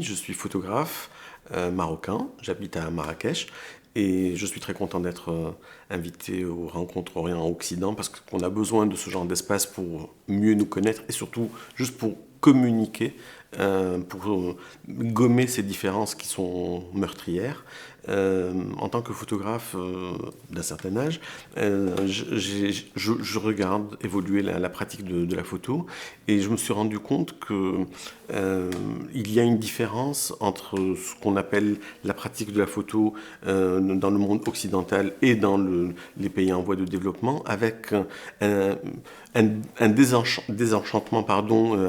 Je suis photographe marocain, j'habite à Marrakech et je suis très content d'être invité aux rencontres Orient-Occident parce qu'on a besoin de ce genre d'espace pour mieux nous connaître et surtout juste pour communiquer, pour gommer ces différences qui sont meurtrières. En tant que photographe d'un certain âge, je regarde évoluer la pratique de la photo et je me suis rendu compte que il y a une différence entre ce qu'on appelle la pratique de la photo dans le monde occidental et dans les pays en voie de développement, avec un désenchantement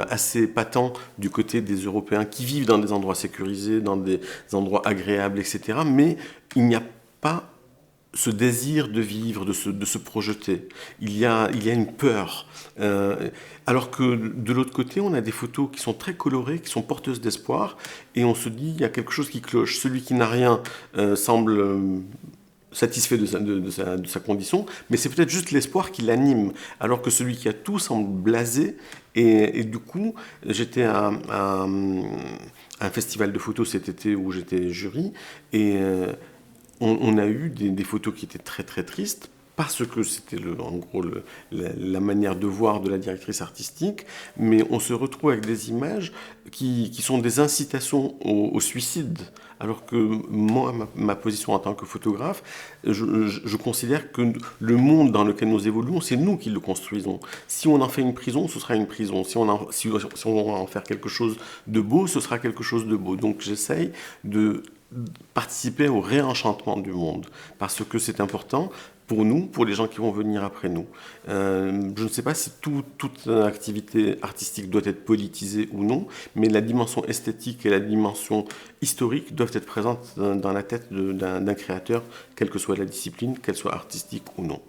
assez patent du côté des Européens qui vivent dans des endroits sécurisés, dans des endroits agréables, etc. Mais il n'y a pas ce désir de vivre, de se projeter. Il y a une peur. Alors que de l'autre côté, on a des photos qui sont très colorées, qui sont porteuses d'espoir, et on se dit, il y a quelque chose qui cloche. Celui qui n'a rien semble satisfait de sa condition, mais c'est peut-être juste l'espoir qui l'anime, alors que celui qui a tout semble blasé, et du coup, j'étais à un festival de photos cet été où j'étais jury, et on a eu des photos qui étaient très très tristes parce que c'était en gros la manière de voir de la directrice artistique, mais on se retrouve avec des images qui sont des incitations au suicide. Alors que moi, ma position en tant que photographe, je considère que le monde dans lequel nous évoluons, c'est nous qui le construisons. Si on en fait une prison, ce sera une prison. Si on va en faire quelque chose de beau, ce sera quelque chose de beau. Donc j'essaye de participer au réenchantement du monde, parce que c'est important pour nous, pour les gens qui vont venir après nous. Je ne sais pas si toute activité artistique doit être politisée ou non, mais la dimension esthétique et la dimension historique doivent être présentes dans la tête d'un créateur, quelle que soit la discipline, qu'elle soit artistique ou non.